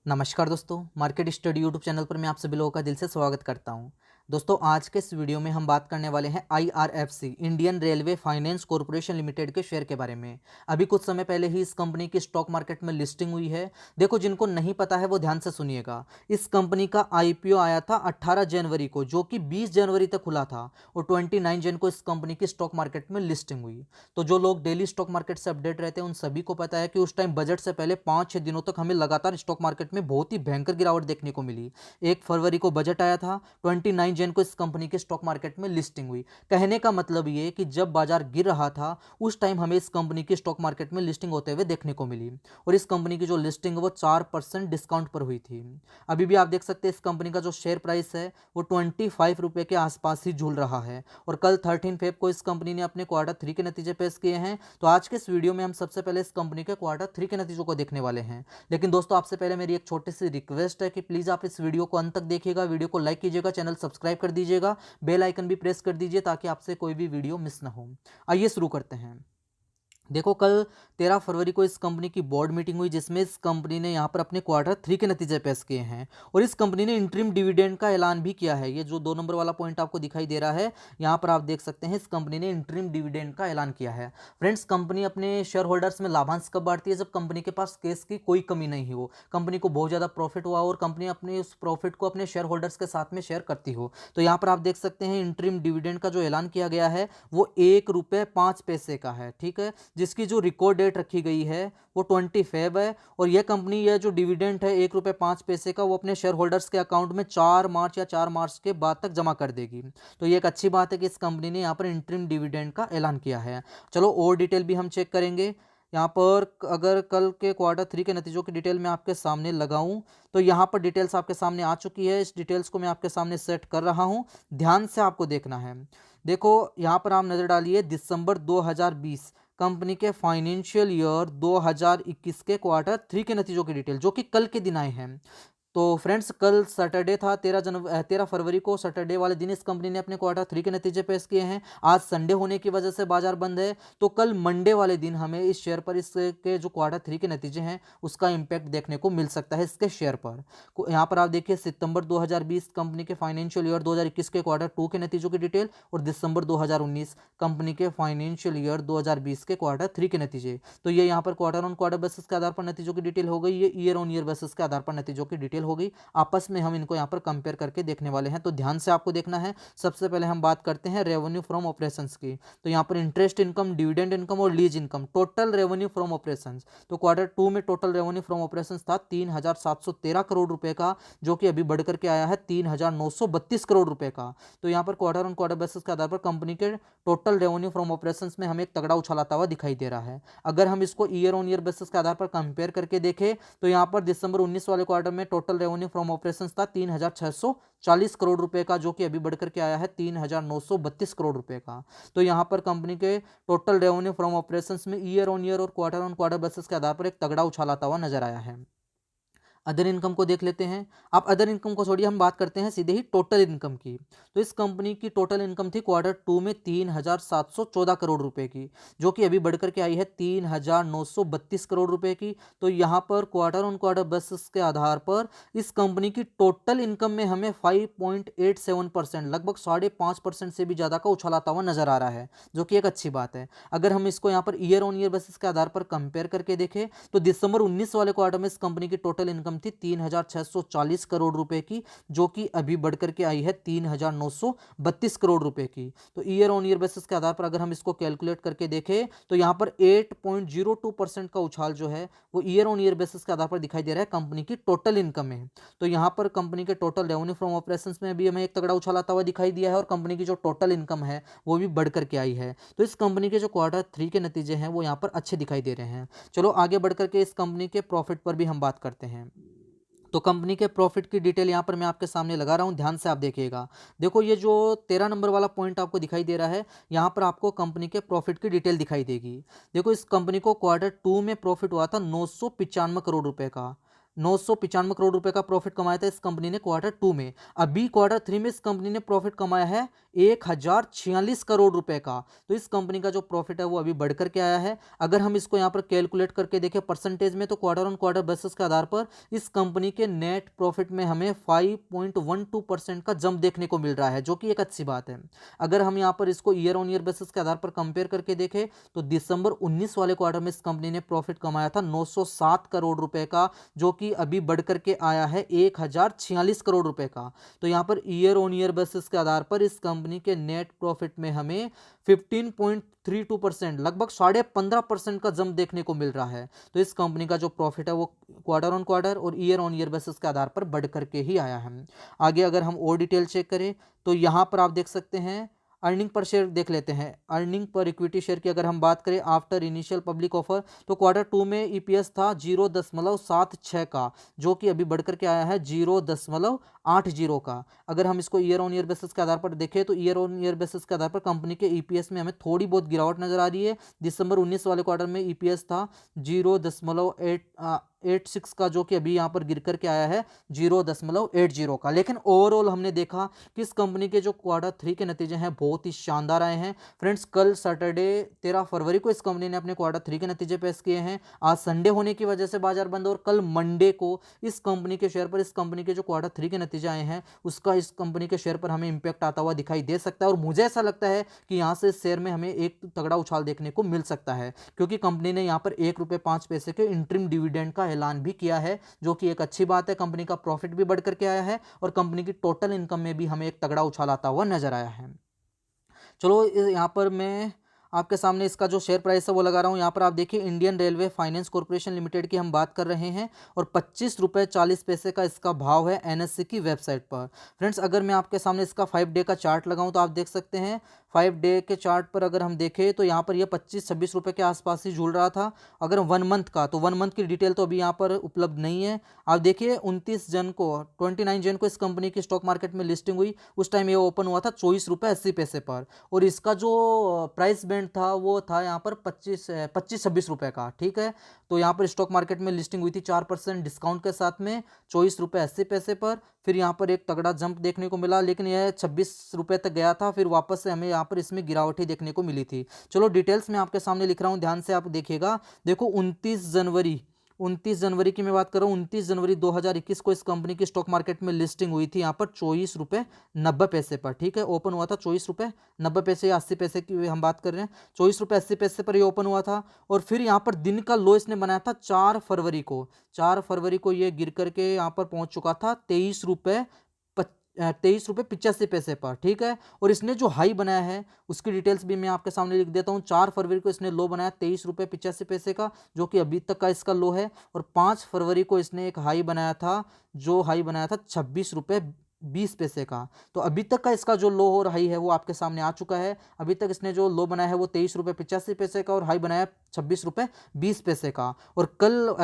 नमस्कार दोस्तों, market study YouTube channel पर मैं आप सभी लोगों का दिल से स्वागत करता हूं। दोस्तों, आज के इस वीडियो में हम बात करने वाले हैं IRFC Indian railway finance corporation limited के शेयर के बारे में। अभी कुछ समय पहले ही इस कंपनी की स्टॉक मार्केट में लिस्टिंग हुई है। देखो, जिनको नहीं पता है वो ध्यान से सुनिएगा। इस कंपनी का आईपीओ आया था 18 जनवरी को, जो कि 20 जनवरी तक खुला था, और 29 जन को इस कंपनी की स्टॉक मार्केट में लिस्टिंग हुई। तो जो लोग डेली स्टॉक मार्केट से अपडेट रहते हैं उन सभी को पता है कि उस टाइम बजट से पहले 5-6 दिनों तक हमें लगातार स्टॉक मार्केट में बहुत ही भयंकर गिरावट देखने को मिली। 1 फरवरी को बजट आया था, 29 जन को इस कंपनी के स्टॉक मार्केट में लिस्टिंग हुई। कहने का मतलब ये कि जब बाजार गिर रहा था उस टाइम हमें इस कंपनी की स्टॉक मार्केट में लिस्टिंग होते हुए देखने को मिली, और इस कंपनी की जो लिस्टिंग है वो 4% डिस्काउंट पर हुई थी। अभी भी आप देख सकते हैं इस कंपनी का जो शेयर प्राइस है वो 25 रुपये के आसपास ही झूल रहा है। और कल 13 फेब को इस कंपनी ने अपने क्वार्टर 3 के नतीजे पेश किए हैं। तो आज के इस वीडियो में हम सबसे पहले इस कंपनी के क्वार्टर 3 के नतीजों को देखने वाले हैं। लेकिन दोस्तों, आपसे पहले मेरी एक छोटी सी रिक्वेस्ट है कि प्लीज़ आप इस वीडियो को अंत तक देखिएगा, वीडियो को लाइक कीजिएगा, चैनल सब्सक्राइब कर दीजिएगा, बेल आइकन भी प्रेस कर दीजिए ताकि आपसे कोई भी वीडियो मिस ना हो। आइए शुरू करते हैं। देखो, कल 13 फरवरी को इस कंपनी की बोर्ड मीटिंग हुई जिसमें इस कंपनी ने यहाँ पर अपने क्वार्टर 3 के नतीजे पेश किए हैं, और इस कंपनी ने इंटरिम डिविडेंड का ऐलान भी किया है। ये जो 2 नंबर वाला पॉइंट आपको दिखाई दे रहा है, यहाँ पर आप देख सकते हैं इस कंपनी ने इंटरिम डिविडेंड का ऐलान किया है। फ्रेंड्स, कंपनी अपने शेयर होल्डर्स में लाभांश कब बांटती है? जब कंपनी के पास कैश की कोई कमी नहीं हो, कंपनी को बहुत ज़्यादा प्रॉफिट हुआ और कंपनी अपने उस प्रॉफिट को अपने शेयर होल्डर्स के साथ में शेयर करती हो। तो यहाँ पर आप देख सकते हैं इंटरिम डिविडेंड का जो ऐलान किया गया है वो 1 रुपये 5 पैसे का है, ठीक है, जिसकी जो रिकॉर्ड डेट रखी गई है वो 20 फेब है। और यह कंपनी, यह जो डिविडेंड है 1 रुपये 5 पैसे का, वो अपने शेयर होल्डर्स के अकाउंट में 4 मार्च या 4 मार्च के बाद तक जमा कर देगी। तो ये एक अच्छी बात है कि इस कंपनी ने यहाँ पर इंटरिम डिविडेंड का ऐलान किया है। चलो और डिटेल भी हम चेक करेंगे। यहाँ पर अगर कल के क्वार्टर 3 के नतीजों की डिटेल मैं आपके सामने लगाऊं तो यहाँ पर डिटेल्स आपके सामने आ चुकी है। इस डिटेल्स को मैं आपके सामने सेट कर रहा हूँ, ध्यान से आपको देखना है। देखो, यहाँ पर आप नज़र डालिए दिसंबर 2020 कंपनी के फाइनेंशियल ईयर 2021 के क्वार्टर 3 के नतीजों की डिटेल जो कि कल के दिन आए हैं। तो फ्रेंड्स, कल सैटरडे था, 13 फरवरी को सैटरडे वाले दिन इस कंपनी ने अपने क्वार्टर 3 के नतीजे पेश किए हैं। आज संडे होने की वजह से बाजार बंद है, तो कल मंडे वाले दिन हमें इस शेयर पर इसके जो क्वार्टर 3 के नतीजे हैं उसका इम्पैक्ट देखने को मिल सकता है इसके शेयर पर। यहाँ पर आप देखिए सितंबर 2020 कंपनी के फाइनेंशियल ईयर 2021 के क्वार्टर 2 के नतीजों की डिटेल, और दिसंबर 2019 कंपनी के फाइनेंशियल ईयर 2020 के क्वार्टर 3 के नतीजे। तो ये यहाँ पर क्वार्टर ऑन क्वार्टर बेसिस के आधार पर नतीजों की डिटेल हो गई, ये ईयर ऑन ईयर बेसिस के आधार पर नतीजों की डिटेल हो गई। आपस में हम इनको यहाँ पर कंपेयर करके देखने वाले हैं, तो ध्यान से आपको देखना है। सबसे पहले हम बात करते हैं रेवेन्यू फ्रॉम ऑपरेशंस की। तो यहाँ पर इंटरेस्ट इनकम, डिविडेंड इनकम और lease income, total revenue from operations. तो क्वार्टर 2 में टोटल रेवेन्यू फ्रॉम ऑपरेशंस था 3,713 करोड़ रुपए का, जो कि अभी बढ़कर के आया है 3,932 करोड़ रुपए का। तो यहाँ पर क्वार्टर ऑन क्वार्टर बेसिस के आधार पर कंपनी के टोटल रेवेन्यू फ्रॉम ऑपरेशंस में हमें एक तगड़ा उछाल आता हुआ दिखाई दे रहा है। अगर हम इसको ईयर ऑन ईयर बेसिस के आधार पर कंपेयर करके देखें तो यहाँ पर दिसंबर 19 वाले क्वार्टर में टोटल रेवेन्यू फ्रॉम ऑपरेशंस था 3,640 करोड़ रुपए का, जो कि अभी बढ़कर के आया है 3,932 करोड़ रुपए का। तो यहाँ पर कंपनी के टोटल रेवेन्यू फ्रॉम ऑपरेशंस में ईयर ऑन ईयर और क्वार्टर ऑन क्वार्टर बेसिस के आधार पर एक तगड़ा उछाल आता हुआ नजर आया है। अदर इनकम को देख लेते हैं। आप अदर इनकम को छोड़िए, हम बात करते हैं सीधे ही टोटल इनकम की। तो इस कंपनी की टोटल इनकम थी क्वार्टर 2 में 3,714 करोड़ रुपए की, जो कि अभी बढ़कर के आई है 3,932 करोड़ रुपए की। तो यहाँ पर क्वार्टर ऑन क्वार्टर बेसिस के आधार पर इस कंपनी की टोटल इनकम में हमें 5.87%, लगभग 5.5% से भी ज़्यादा का उछाल आता हुआ नजर आ रहा है, जो कि एक अच्छी बात है। अगर हम इसको यहाँ per year on year basis के आधार पर कंपेयर करके देखें तो दिसंबर 19 वाले क्वार्टर में इस कंपनी की टोटल इनकम थी 3,640 करोड़ रुपए की, जो कि अभी बढ़कर के आई है 3,932 करोड़ रुपए की। तो ईयर ऑन ईयर बेसिस के आधार पर अगर हम इसको कैलकुलेट करके देखें तो यहाँ पर 8.02% का उछाल जो है वो ईयर ऑन ईयर बेसिस के आधार पर दिखाई दे रहा है कंपनी की टोटल इनकम में। तो यहाँ पर कंपनी के टोटल रेवेन्यू फ्रॉम ऑपरेशंस में भी हमें एक तगड़ा उछाल आता हुआ दिखाई दिया है, और कंपनी की जो टोटल इनकम है वो भी बढ़कर के आई है। तो इस कंपनी के जो क्वार्टर 3 के नतीजे हैं वो यहाँ पर अच्छे दिखाई दे रहे हैं। चलो आगे बढ़कर के इस कंपनी के प्रॉफिट पर भी हम बात करते हैं। तो कंपनी के प्रॉफिट की डिटेल यहाँ पर मैं आपके सामने लगा रहा हूँ, ध्यान से आप देखिएगा। देखो, ये जो 13 नंबर वाला पॉइंट आपको दिखाई दे रहा है, यहाँ पर आपको कंपनी के प्रॉफिट की डिटेल दिखाई देगी। देखो, इस कंपनी को क्वार्टर 2 में प्रॉफिट हुआ था 995 करोड़ रुपए का, 995 करोड़ रुपए का प्रॉफिट कमाया था इस कंपनी ने क्वार्टर 2 में। अभी क्वार्टर 3 में इस कंपनी ने प्रॉफिट कमाया है 1046 करोड़ रुपए का। तो इस कंपनी का जो प्रॉफिट है वो अभी बढ़ करके आया है। अगर हम इसको यहाँ पर कैलकुलेट करके देखें परसेंटेज में, तो क्वार्टर ऑन क्वार्टर बेसिस के आधार पर इस कंपनी के नेट प्रॉफिट में हमें 5.12% का जंप देखने को मिल रहा है, जो कि एक अच्छी बात है। अगर हम यहाँ पर इसको ईयर ऑन ईयर बेसिस के आधार पर कंपेयर करके देखें, तो दिसंबर 19 वाले क्वार्टर में इस कंपनी ने प्रॉफिट कमाया था 907 करोड़ रुपए का, जो कि अभी बढ़ करके आया है 1046 करोड़ रुपए का। तो यहाँ per year on year basis के आधार पर इस कंपनी के नेट प्रॉफिट में हमें 15.32%, लगभग 15.5% का जंप देखने को मिल रहा है। तो इस कंपनी का जो प्रॉफिट है वो क्वार्टर ऑन क्वार्टर और ईयर ऑन ईयर बेसिस के आधार पर बढ़ करके ही आया है। आगे अगर हम और डिटेल चेक करें, तो यहाँ पर आप देख सकते हैं अर्निंग पर शेयर देख लेते हैं। अर्निंग पर इक्विटी शेयर की अगर हम बात करें आफ्टर इनिशियल पब्लिक ऑफर, तो क्वार्टर 2 में ईपीएस था 0.76 का, जो कि अभी बढ़ करके आया है 0.80 का। अगर हम इसको ईयर ऑन ईयर बेसिस के आधार पर देखें, तो ईयर ऑन ईयर बेसिस के आधार पर कंपनी के ईपीएस में हमें थोड़ी बहुत गिरावट नजर आ रही है। दिसंबर 19 वाले क्वार्टर में ईपीएस था 0.86 का, जो कि अभी यहाँ पर गिर करके आया है 0.80 का। लेकिन ओवरऑल हमने देखा कि इस कंपनी के जो क्वार्टर 3 के नतीजे हैं बहुत ही शानदार आए हैं। फ्रेंड्स, कल सैटरडे 13 फरवरी को इस कंपनी ने अपने क्वार्टर 3 के नतीजे पेश किए हैं। आज संडे होने की वजह से बाजार बंद, और कल मंडे को इस कंपनी के शेयर पर, इस कंपनी के जो क्वार्टर 3 के नतीजे आए हैं उसका इस कंपनी के शेयर पर हमें इंपैक्ट आता हुआ दिखाई दे सकता है। और मुझे ऐसा लगता है कि यहाँ से इस शेयर में हमें एक तगड़ा उछाल देखने को मिल सकता है, क्योंकि कंपनी ने यहाँ पर ₹1.05 के इंटरिम डिविडेंड का ऐलान भी किया है, जो कि एक अच्छी बात है। कंपनी का प्रॉफिट भी बढ़ करके आया है और कंपनी की टोटल इनकम में भी हमें एक तगड़ा उछाल आता हुआ नजर आया है। चलो यहाँ पर मैं आपके सामने इसका जो शेयर प्राइस है वो लगा रहा हूँ। यहाँ पर आप देखिए Indian railway finance corporation limited की हम बात कर रहे हैं और 25 रुपये 40 पैसे का इसका भाव है एनएससी की वेबसाइट पर। फ्रेंड्स, अगर मैं आपके सामने इसका 5 डे का चार्ट लगाऊं, तो आप देख सकते हैं 5 डे के चार्ट पर अगर हम देखें तो यहाँ पर यह 25-26 रुपये के आसपास ही झूल रहा था। अगर 1 मंथ का, तो 1 मंथ की डिटेल तो अभी यहाँ पर उपलब्ध नहीं है। आप देखिए 29 जन को इस कंपनी की स्टॉक मार्केट में लिस्टिंग हुई, उस टाइम ये ओपन हुआ था 24 रुपये 80 पैसे पर, और इसका जो प्राइस बैंड था वो था यहाँ पर 25-26 रुपये का। ठीक है, तो यहाँ पर स्टॉक मार्केट में लिस्टिंग हुई थी 4% डिस्काउंट के साथ में 24 रुपये 80 पैसे पर। फिर यहाँ पर एक तगड़ा जंप देखने को मिला, लेकिन यह 26 रुपये तक गया था, फिर वापस से हमें यहाँ पर इसमें गिरावट ही देखने को मिली थी। चलो डिटेल्स में आपके सामने लिख रहा हूँ, ध्यान से आप देखिएगा। देखो 29 जनवरी की मैं बात कर रहा हूँ। 29 जनवरी 2021 को इस कंपनी की स्टॉक मार्केट में लिस्टिंग हुई थी यहाँ पर 24 रुपये 90 पैसे पर। ठीक है, ओपन हुआ था 24 रुपये 90 पैसे या 80 पैसे की हम बात कर रहे हैं। 24 रुपये 80 पैसे पर ये ओपन हुआ था, और फिर यहाँ पर दिन का लो इसने बनाया था 4 फरवरी को ये गिर करके यहाँ पर पहुंच चुका था 23 रुपये 85 पैसे पर। ठीक है, और इसने जो हाई बनाया है उसकी डिटेल्स भी मैं आपके सामने लिख देता हूँ। 4 फरवरी को इसने लो बनाया 23 रुपये 85 पैसे का, जो कि अभी तक का इसका लो है। और 5 फरवरी को इसने एक हाई बनाया था, जो हाई बनाया था 26 रुपये 20 पैसे का। तो अभी तक का इसका जो लो और हाई है वो आपके सामने आ चुका है। अभी तक इसने जो लो बनाया है वो 23 रुपये 85 पैसे का, और हाई बनाया 26 रुपये 20 पैसे का। और कल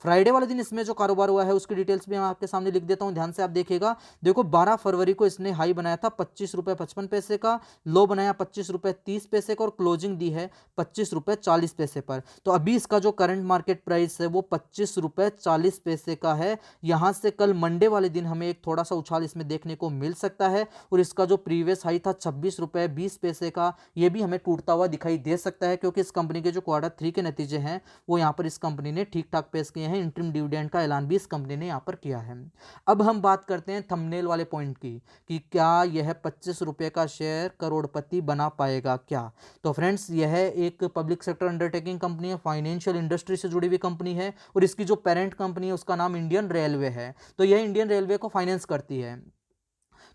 फ्राइडे वाले दिन इसमें जो कारोबार हुआ है उसकी डिटेल्स भी मैं आपके सामने लिख देता हूं, ध्यान से आप देखिएगा। देखो 12 फरवरी को इसने हाई बनाया था 25 रुपये 55 पैसे का, लो बनाया 25 रुपये 30 पैसे का, और क्लोजिंग दी है 25 रुपये 40 पैसे पर। तो अभी इसका जो करंट मार्केट प्राइस है वो 25 रुपये 40 पैसे का है। यहाँ से कल मंडे वाले दिन हमें एक थोड़ा सा उछाल इसमें देखने को मिल सकता है, और इसका जो प्रीवियस हाई था 26 रुपये 20 पैसे का, ये भी हमें टूटता हुआ दिखाई दे सकता है, क्योंकि इस कंपनी के जो क्वार्टर 3 के नतीजे हैं वो यहाँ पर इस कंपनी ने ठीक ठाक पेश किए हैं। इंटरिम डिविडेंड का ऐलान भी इस कंपनी ने यहाँ पर किया है। अब हम बात करते हैं थंबनेल वाले पॉइंट की, कि क्या यह 25 रुपये का शेयर करोड़पति बना पाएगा क्या। तो फ्रेंड्स, यह एक पब्लिक सेक्टर अंडरटेकिंग कंपनी है, फाइनेंशियल इंडस्ट्री से जुड़ी हुई कंपनी है, और इसकी जो पेरेंट कंपनी है उसका नाम इंडियन रेलवे है। तो यह इंडियन रेलवे को फाइनेंस करती है।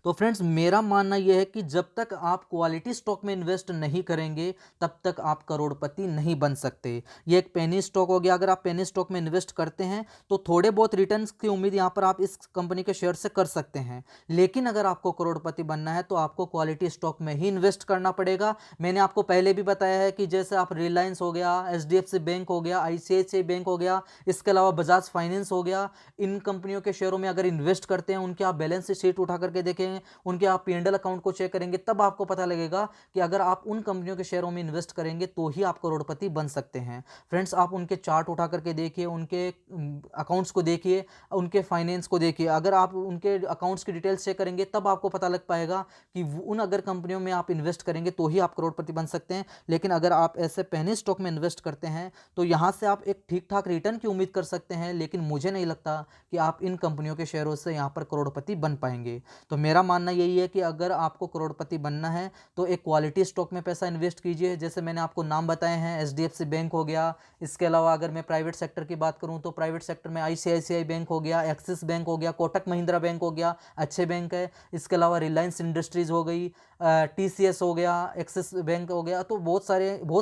तो फ्रेंड्स, मेरा मानना यह है कि जब तक आप क्वालिटी स्टॉक में इन्वेस्ट नहीं करेंगे तब तक आप करोड़पति नहीं बन सकते। ये एक पेनी स्टॉक हो गया। अगर आप पेनी स्टॉक में इन्वेस्ट करते हैं तो थोड़े बहुत रिटर्न्स की उम्मीद यहाँ पर आप इस कंपनी के शेयर से कर सकते हैं, लेकिन अगर आपको करोड़पति बनना है तो आपको क्वालिटी स्टॉक में ही इन्वेस्ट करना पड़ेगा। मैंने आपको पहले भी बताया है कि जैसे आप रिलायंस हो गया, HDFC बैंक हो गया, ICICI बैंक हो गया, इसके अलावा बजाज फाइनेंस हो गया, इन कंपनियों के शेयरों में अगर इन्वेस्ट करते हैं, उनके आप बैलेंस शीट उठा करके देखें हैं, उनके आप P&L अकाउंट को चेक करेंगे, तब आपको पता लगेगा कि अगर आप उन कंपनियों के शेयरों में इन्वेस्ट करेंगे तो ही आप करोड़पति बन सकते हैं। फ्रेंड्स, आप उनके चार्ट उठा करके देखिए, उनके अकाउंट्स को देखिए, उनके फाइनेंस को देखिए। अगर आप उनके अकाउंट्स की डिटेल्स चेक करेंगे तब आपको पता लग पाएगा कि उन अगर कंपनियों में आप इन्वेस्ट करेंगे तो ही आप करोड़पति बन सकते हैं। लेकिन अगर आप ऐसे पेनी स्टॉक में इन्वेस्ट करते हैं तो यहाँ से आप एक ठीक ठाक रिटर्न की उम्मीद कर सकते हैं, लेकिन मुझे नहीं लगता कि आप इन कंपनियों के शेयरों से यहाँ पर करोड़पति बन पाएंगे। तो मेरा मानना यही है कि अगर आपको करोड़पति बनना है तो एक क्वालिटी स्टॉक में पैसा इन्वेस्ट कीजिए। जैसे मैंने आपको नाम बताए हैं, HDFC बैंक हो गया। इसके अलावा अगर मैं प्राइवेट सेक्टर की बात करूं तो प्राइवेट सेक्टर में ICICI बैंक हो गया, एक्सिस बैंक हो गया, कोटक महिंद्रा बैंक हो गया, अच्छे बैंक है। इसके अलावा रिलायंस इंडस्ट्रीज हो गई, TCS हो गया, एक्सिस बैंक हो गया। तो बहुत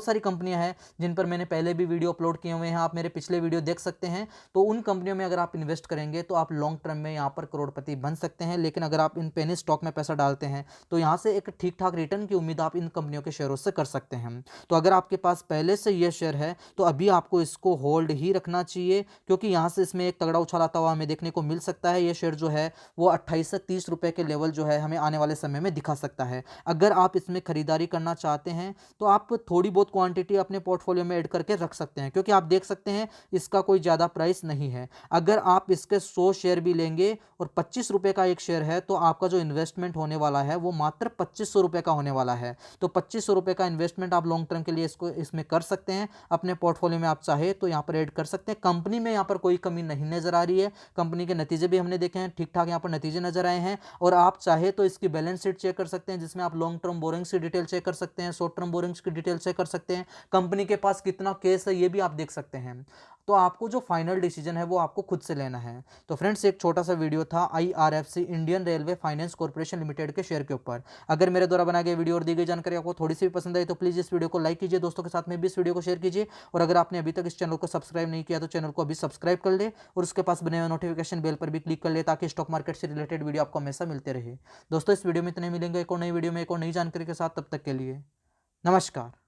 सारी कंपनियां हैं जिन पर मैंने पहले भी वीडियो अपलोड किए हुए हैं, आप मेरे पिछले वीडियो देख सकते हैं। तो उन कंपनियों में अगर आप इन्वेस्ट करेंगे तो आप लॉन्ग टर्म में यहाँ पर करोड़पति बन सकते हैं। लेकिन अगर आप इन पेनी स्टॉक में पैसा डालते हैं तो यहाँ से एक ठीक ठाक रिटर्न की उम्मीद आप इन कंपनियों के शेयरों से कर सकते हैं। तो अगर आपके पास पहले से ये शेयर है तो अभी आपको इसको होल्ड ही रखना चाहिए, क्योंकि यहाँ से इसमें एक तगड़ा उछाल आता हुआ हमें देखने को मिल सकता है। ये शेयर जो है वो 28 से 30 रुपए के लेवल जो है हमें आने वाले समय में दिखा सकता है। अगर आप इसमें खरीदारी करना चाहते हैं तो आप थोड़ी बहुत क्वांटिटी अपने पोर्टफोलियो में ऐड करके रख सकते हैं, क्योंकि आप देख सकते हैं इसका कोई ज़्यादा प्राइस नहीं है। अगर आप इसके 100 शेयर भी लेंगे और 25 रुपए का एक शेयर है तो आपका जो इन्वेस्टमेंट होने वाला है वो मात्र 2500 रुपए का होने वाला है। तो 2500 रुपए का इन्वेस्टमेंट आप लॉन्ग टर्म के लिए इसमें कर सकते हैं। अपने पोर्टफोलियो में आप चाहे तो यहाँ पर ऐड कर सकते हैं। कंपनी में यहाँ पर कोई कमी नहीं नजर आ रही है, कंपनी के नतीजे भी हमने देखे हैं, ठीक ठाक यहाँ पर नतीजे नजर आए हैं। और आप चाहे तो इसकी बैलेंस शीट चेक कर सकते हैं, जिसमें आप लॉन्ग टर्म बोरिंग्स की डिटेल चेक कर सकते हैं, शॉर्ट टर्म बोरिंग्स की डिटेल चेक कर सकते हैं, कंपनी के पास कितना केस है ये भी आप देख सकते हैं। तो आपको जो फाइनल डिसीजन है वो आपको खुद से लेना है। तो फ्रेंड्स, एक छोटा सा वीडियो था IRFC Indian railway finance corporation limited के शेयर के ऊपर। अगर मेरे द्वारा बनाए गए वीडियो और दी गई जानकारी आपको थोड़ी सी भी पसंद आई तो प्लीज़ इस वीडियो को लाइक कीजिए, दोस्तों के साथ में भी इस वीडियो को शेयर कीजिए। और अगर आपने अभी तक इस चैनल को सब्सक्राइब नहीं किया तो चैनल को अभी सब्सक्राइब कर ले और उसके पास बने हुए नोटिफिकेशन बेल पर भी क्लिक कर ले, ताकि स्टॉक मार्केट से रिलेटेड वीडियो आपको हमेशा मिलते रहे। दोस्तों, इस वीडियो में इतने मिलेंगे एक और नई वीडियो में एक और नई जानकारी के साथ। तब तक के लिए नमस्कार।